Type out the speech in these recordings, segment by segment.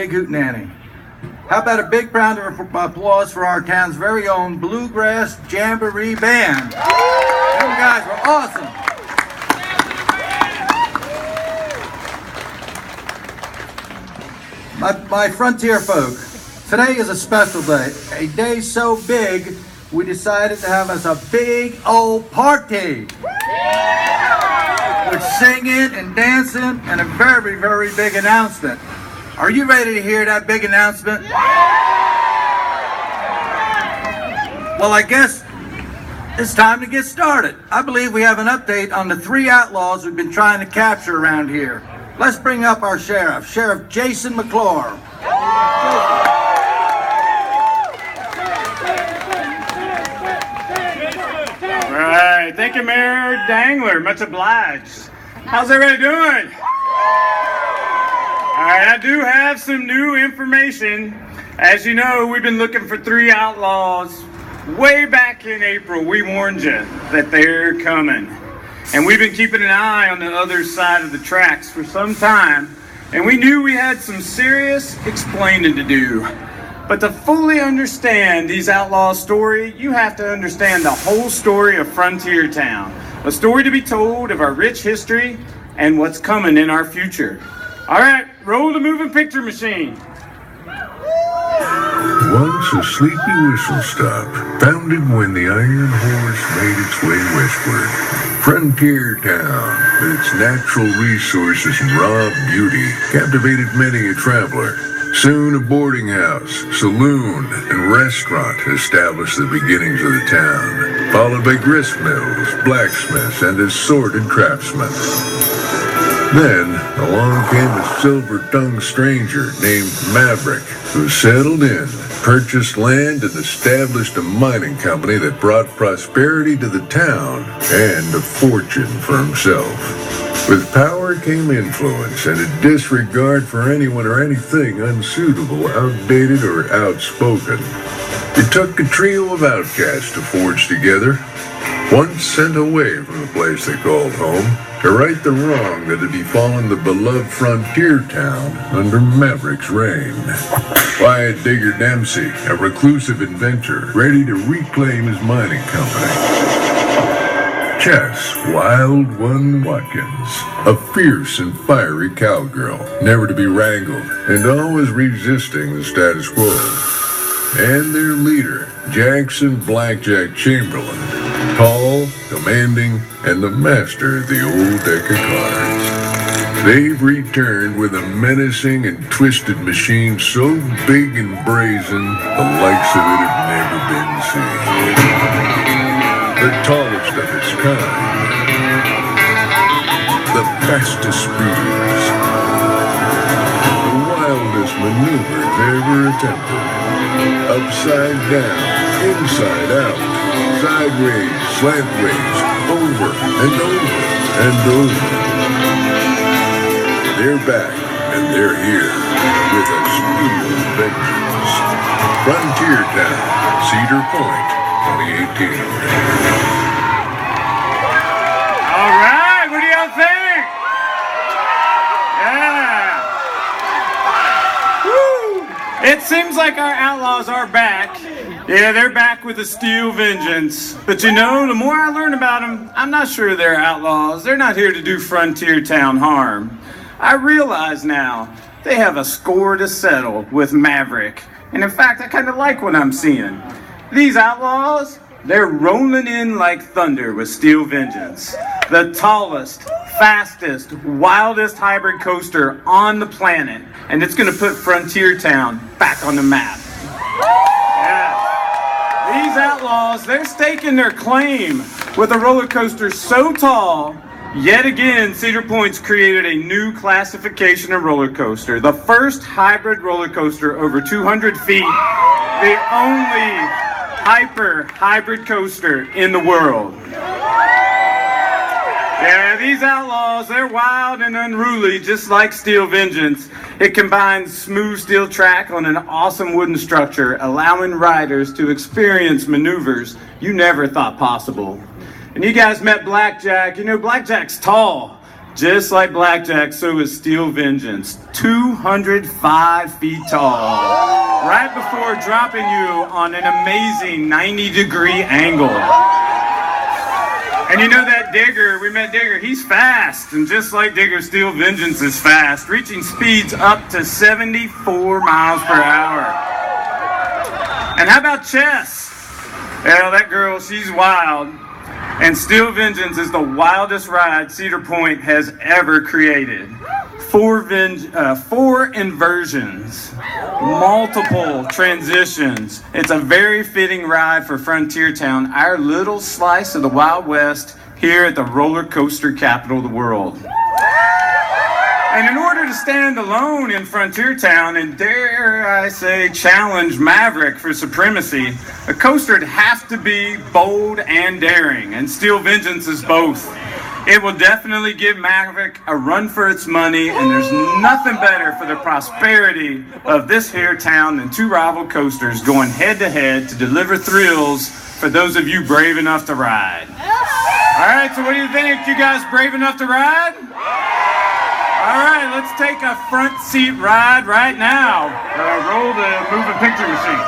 Big Hootenanny. How about a big round of applause for our town's very own Bluegrass Jamboree Band? Them guys were awesome. My frontier folk, today is a special day. A day so big, we decided to have us a big old party. With singing and dancing and a very, very big announcement. Are you ready to hear that big announcement? Well, I guess it's time to get started. I believe we have an update on the 3 outlaws we've been trying to capture around here. Let's bring up our sheriff, Sheriff Jason McClure. Right, thank you, Mayor Dangler. Much obliged. How's everybody doing? All right, I do have some new information. As you know, we've been looking for 3 outlaws. Way back in April, we warned you that they're coming. And we've been keeping an eye on the other side of the tracks for some time. And we knew we had some serious explaining to do. But to fully understand these outlaws' story, you have to understand the whole story of Frontier Town. A story to be told of our rich history and what's coming in our future. All right, roll the moving picture machine. Once a sleepy whistle stop, founded when the Iron Horse made its way westward. Frontier Town, with its natural resources and raw beauty, captivated many a traveler. Soon a boarding house, saloon, and restaurant established the beginnings of the town, followed by grist mills, blacksmiths, and assorted craftsmen. Then, along came a silver-tongued stranger named Maverick, who settled in, purchased land, and established a mining company that brought prosperity to the town and a fortune for himself. With power came influence and a disregard for anyone or anything unsuitable, outdated, or outspoken. It took a trio of outcasts to forge together, once sent away from the place they called home, to right the wrong that had befallen the beloved frontier town under Maverick's reign. Wyatt Digger Dempsey, a reclusive inventor, ready to reclaim his mining company. Chess Wild One Watkins, a fierce and fiery cowgirl, never to be wrangled, and always resisting the status quo. And their leader, Jackson Blackjack Chamberlain, tall, commanding, and the master of the old deck of cards. They've returned with a menacing and twisted machine so big and brazen, the likes of it have never been seen. The tallest of its kind, the fastest speeds, the wildest maneuvers ever attempted. Upside down, inside out, sideways, slantways, over and over and over. They're back and they're here with a steel vengeance. Frontier Town, Cedar Point, 2018. All right, what do y'all think? Yeah. Woo! It seems like our outlaws are back. Yeah, they're back with a steel vengeance. But you know, the more I learn about them, I'm not sure they're outlaws. They're not here to do Frontier Town harm. I realize now they have a score to settle with Maverick. And in fact, I kind of like what I'm seeing. These outlaws, they're rolling in like thunder with steel vengeance. The tallest, fastest, wildest hybrid coaster on the planet. And it's going to put Frontier Town back on the map. Yeah. These outlaws, they're staking their claim with a roller coaster so tall. Yet again, Cedar Point's created a new classification of roller coaster. The first hybrid roller coaster over 200 feet. The only hybrid coaster in the world. Yeah, these outlaws, they're wild and unruly, just like Steel Vengeance. It combines smooth steel track on an awesome wooden structure, allowing riders to experience maneuvers you never thought possible. And you guys met Blackjack. You know, Blackjack's tall. Just like Blackjack, so is Steel Vengeance, 205 feet tall, right before dropping you on an amazing 90-degree angle. And you know that Digger, we met Digger, he's fast, and just like Digger, Steel Vengeance is fast, reaching speeds up to 74 miles per hour. And how about Chess? Well, that girl, she's wild. And Steel Vengeance is the wildest ride Cedar Point has ever created. Four inversions, multiple transitions. It's a very fitting ride for Frontier Town, our little slice of the Wild West here at the roller coaster capital of the world. And in order to stand alone in Frontier Town and, dare I say, challenge Maverick for supremacy, a coaster would have to be bold and daring, and Steel Vengeance is both. It will definitely give Maverick a run for its money, and there's nothing better for the prosperity of this here town than two rival coasters going head-to-head to deliver thrills for those of you brave enough to ride. All right, so what do you think? You guys brave enough to ride? All right, let's take a front seat ride right now. Roll the moving picture machine.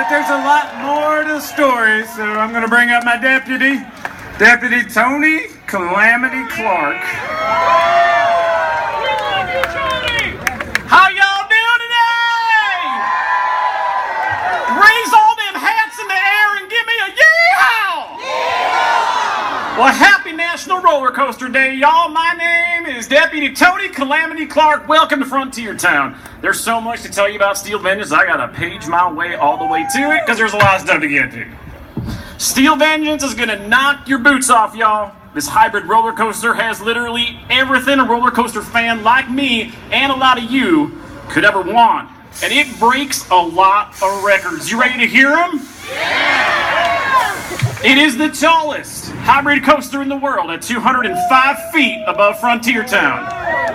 There's a lot more to the story, so I'm going to bring up my deputy, Deputy Tony Calamity Clark. How y'all doing today? Raise all them hats in the air and give me a yeehaw! Well, happy National Roller Coaster Day, y'all. My name is Deputy Tony Calamity Clark. Welcome to Frontier Town. There's so much to tell you about Steel Vengeance, I gotta page my way all the way to it, because there's a lot of stuff to get to. Steel Vengeance is gonna knock your boots off, y'all. This hybrid roller coaster has literally everything a roller coaster fan like me and a lot of you could ever want. And it breaks a lot of records. You ready to hear them? Yeah! It is the tallest hybrid coaster in the world at 205 feet above Frontier Town.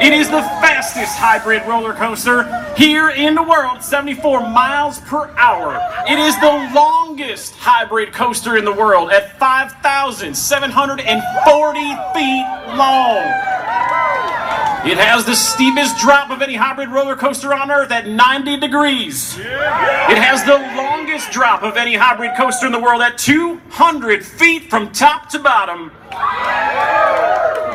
It is the fastest hybrid roller coaster here in the world, 74 miles per hour. It is the longest hybrid coaster in the world at 5,740 feet long. It has the steepest drop of any hybrid roller coaster on Earth at 90 degrees. It has the longest drop of any hybrid coaster in the world at 200 feet from top to bottom.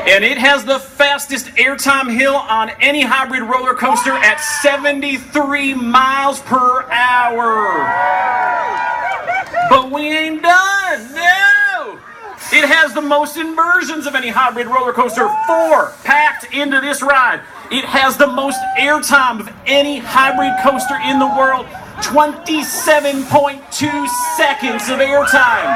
And it has the fastest airtime hill on any hybrid roller coaster at 73 miles per hour. But we ain't done, no! It has the most inversions of any hybrid roller coaster, 4 packed into this ride. It has the most airtime of any hybrid coaster in the world, 27.2 seconds of airtime.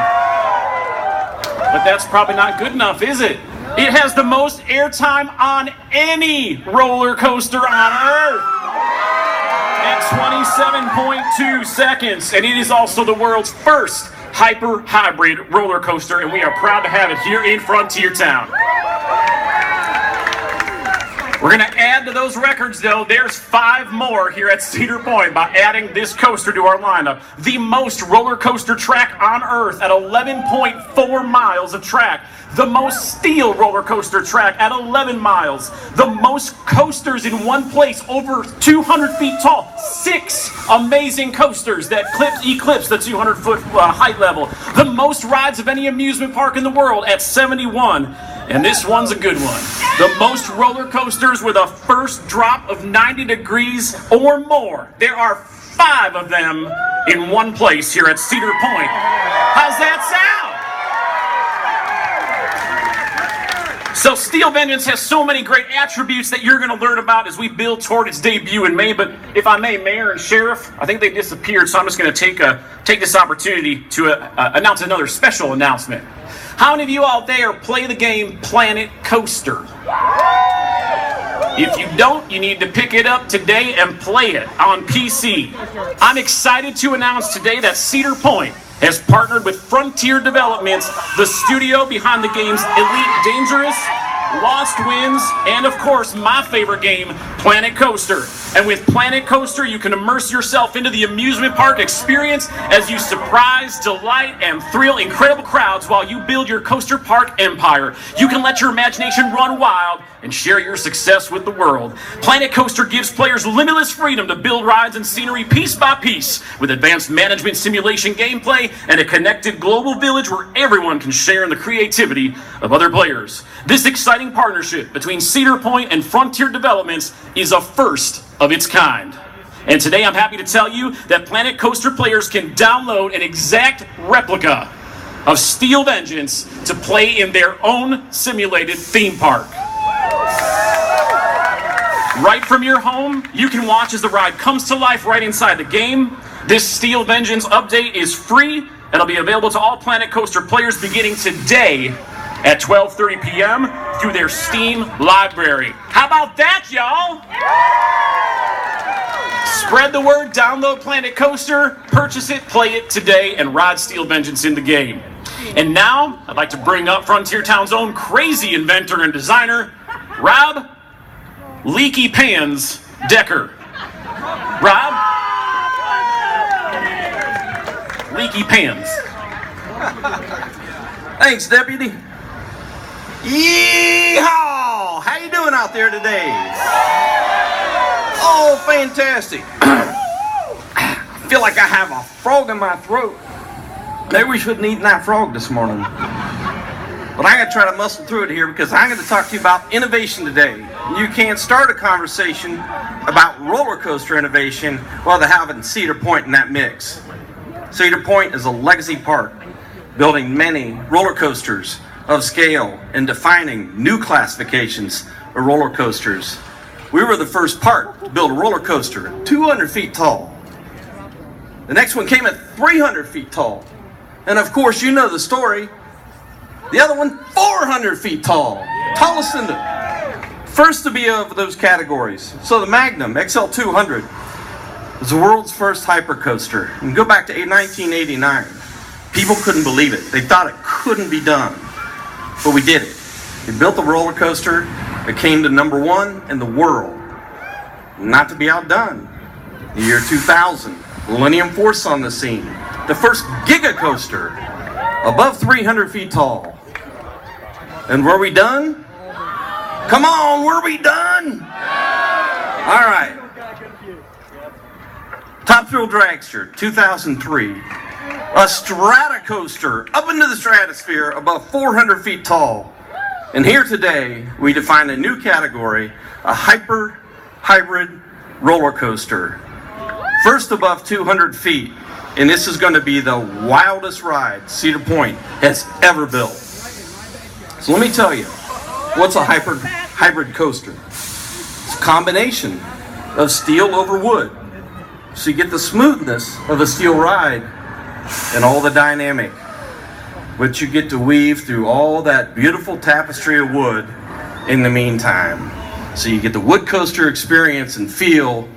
But that's probably not good enough, is it? It has the most airtime on any roller coaster on Earth at 27.2 seconds. And it is also the world's first hyper-hybrid roller coaster, and we are proud to have it here in Frontier Town. We're going to add to those records, though. There's 5 more here at Cedar Point by adding this coaster to our lineup. The most roller coaster track on Earth at 11.4 miles of track. The most steel roller coaster track at 11 miles. The most coasters in one place over 200 feet tall. 6 amazing coasters that eclipse the 200-foot height level. The most rides of any amusement park in the world at 71. And this one's a good one. The most roller coasters with a first drop of 90 degrees or more. There are 5 of them in one place here at Cedar Point. How's that sound? So Steel Vengeance has so many great attributes that you're going to learn about as we build toward its debut in May. But if I may, Mayor and Sheriff, I think they disappeared, so I'm just going to take this opportunity to announce another special announcement. How many of you out there play the game Planet Coaster? If you don't, you need to pick it up today and play it on PC. I'm excited to announce today that Cedar Point has partnered with Frontier Developments, the studio behind the games Elite Dangerous, Lost Winds, and of course my favorite game, Planet Coaster. And with Planet Coaster, you can immerse yourself into the amusement park experience as you surprise, delight, and thrill incredible crowds while you build your coaster park empire. You can let your imagination run wild and share your success with the world. Planet Coaster gives players limitless freedom to build rides and scenery piece by piece with advanced management simulation gameplay and a connected global village where everyone can share in the creativity of other players. This exciting partnership between Cedar Point and Frontier Developments is a first of its kind. And today I'm happy to tell you that Planet Coaster players can download an exact replica of Steel Vengeance to play in their own simulated theme park. Right from your home, you can watch as the ride comes to life right inside the game. This Steel Vengeance update is free and it'll be available to all Planet Coaster players beginning today at 12:30 p.m. through their Steam library. How about that, y'all? Spread the word, download Planet Coaster, purchase it, play it today, and ride Steel Vengeance in the game. And now, I'd like to bring up Frontier Town's own crazy inventor and designer, Rob Leaky Pans Decker. Rob? Leaky Pans. Thanks, Deputy. Yeehaw! How you doing out there today? Oh, fantastic. I feel like I have a frog in my throat. Maybe we shouldn't eat that frog this morning. But I'm going to try to muscle through it here because I'm going to talk to you about innovation today. You can't start a conversation about roller coaster innovation without having Cedar Point in that mix. Cedar Point is a legacy park, building many roller coasters of scale and defining new classifications of roller coasters. We were the first park to build a roller coaster 200 feet tall. The next one came at 300 feet tall. And of course, you know the story. The other one, 400 feet tall. Tallest in the first to be of those categories. So the Magnum XL200 was the world's first hypercoaster. And go back to 1989. People couldn't believe it. They thought it couldn't be done. But we did it. We built the roller coaster. It came to #1 in the world. Not to be outdone. The year 2000, Millennium Force on the scene. The first Giga coaster, above 300 feet tall. And were we done? Come on, were we done? All right. Top Thrill Dragster, 2003. A Strata coaster up into the stratosphere above 400 feet tall. And here today, we define a new category, a hybrid roller coaster. First above 200 feet, and this is going to be the wildest ride Cedar Point has ever built. So let me tell you, what's a hybrid coaster? It's a combination of steel over wood. So you get the smoothness of a steel ride and all the dynamic, but you get to weave through all that beautiful tapestry of wood in the meantime. So you get the wood coaster experience and feel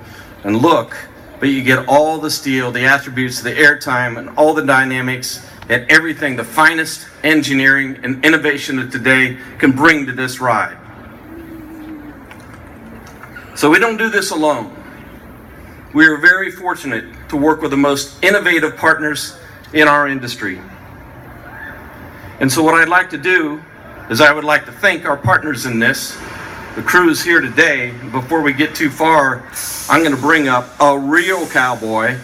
and look, but you get all the steel, the attributes, the airtime, and all the dynamics and everything, the finest engineering and innovation that today can bring to this ride. So we don't do this alone. We are very fortunate to work with the most innovative partners in our industry. And so what I'd like to do is I would like to thank our partners in this, the crews here today. Before we get too far, I'm going to bring up a real cowboy.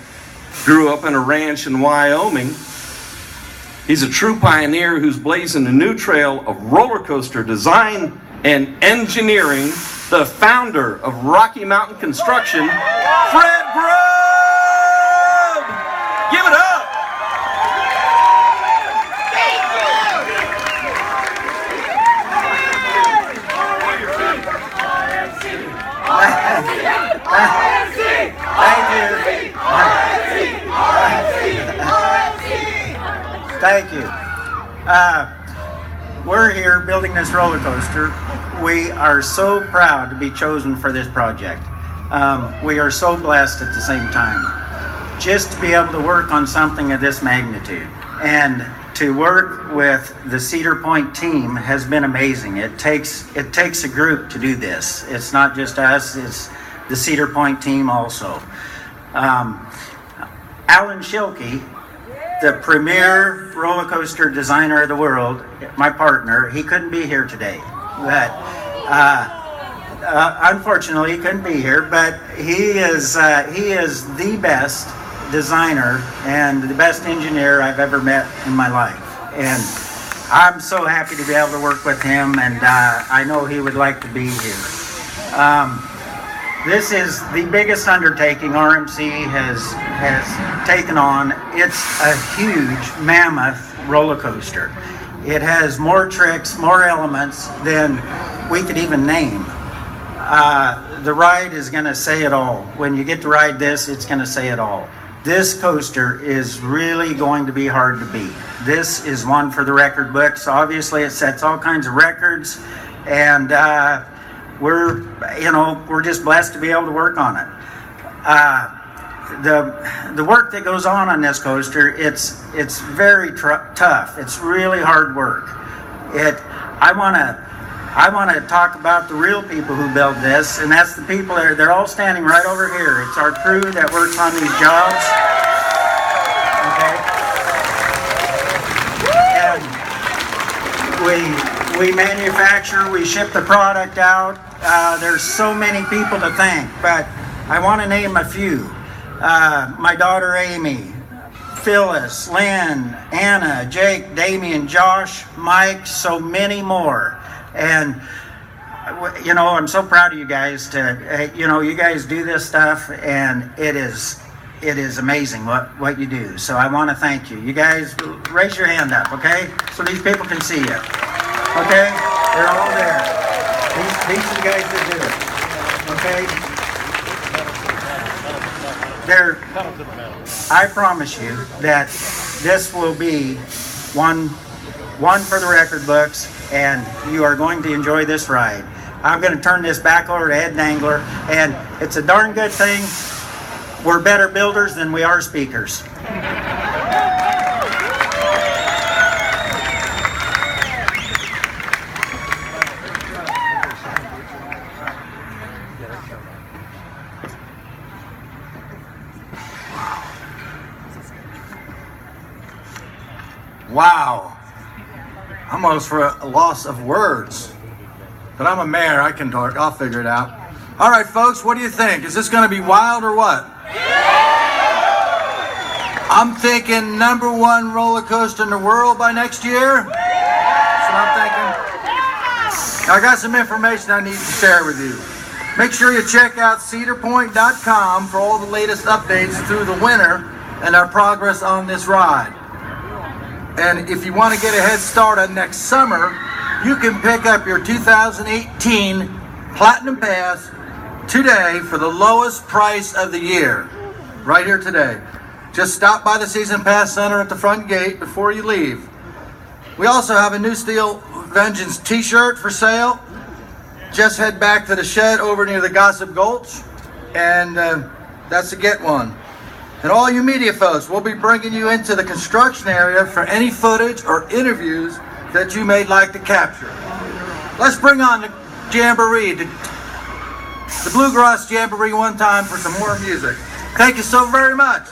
Grew up in a ranch in Wyoming. He's a true pioneer who's blazing a new trail of roller coaster design and engineering, the founder of Rocky Mountain Construction, Fred Grubb! Give it up! Thank you. We're here building this roller coaster. We are so proud to be chosen for this project. We are so blessed at the same time. Just to be able to work on something of this magnitude and to work with the Cedar Point team has been amazing. It takes a group to do this. It's not just us, it's the Cedar Point team also. Alan Schilke, the premier roller coaster designer of the world, my partner, he couldn't be here today. But unfortunately, he couldn't be here. But he is the best designer and the best engineer I've ever met in my life. And I'm so happy to be able to work with him. And I know he would like to be here. This is the biggest undertaking RMC has taken on. It's a huge, mammoth roller coaster. It has more tricks, more elements than we could even name. The ride is going to say it all. When you get to ride this, it's going to say it all. This coaster is really going to be hard to beat. This is one for the record books. Obviously, it sets all kinds of records, and we're just blessed to be able to work on it. The work that goes on this coaster, it's very tough. It's really hard work. I want to talk about the real people who build this, and that's the people they're all standing right over here. It's our crew that works on these jobs. Okay. And we manufacture, we ship the product out. There's so many people to thank, but I want to name a few. My daughter Amy, Phyllis, Lynn, Anna, Jake, Damien, Josh, Mike, so many more. And I'm so proud of you guys you guys do this stuff, and it is amazing what you do. So I want to thank you. You guys raise your hand up, okay? So these people can see you. Okay? They're all there. These are the guys that do it. Okay? I promise you that this will be one for the record books, and you are going to enjoy this ride. I'm going to turn this back over to Ed Dangler, and it's a darn good thing we're better builders than we are speakers. Wow. Almost for a loss of words. But I'm a mayor, I can talk, I'll figure it out. All right, folks, what do you think? Is this going to be wild or what? I'm thinking #1 roller coaster in the world by next year. That's what I'm thinking. I got some information I need to share with you. Make sure you check out cedarpoint.com for all the latest updates through the winter and our progress on this ride. And if you want to get a head start on next summer, you can pick up your 2018 Platinum Pass today for the lowest price of the year. Right here today. Just stop by the Season Pass Center at the front gate before you leave. We also have a new Steel Vengeance t-shirt for sale. Just head back to the shed over near the Gossip Gulch, and that's a get one. And all you media folks, we'll be bringing you into the construction area for any footage or interviews that you may like to capture. Let's bring on the Jamboree, the Bluegrass Jamboree one time for some more music. Thank you so very much.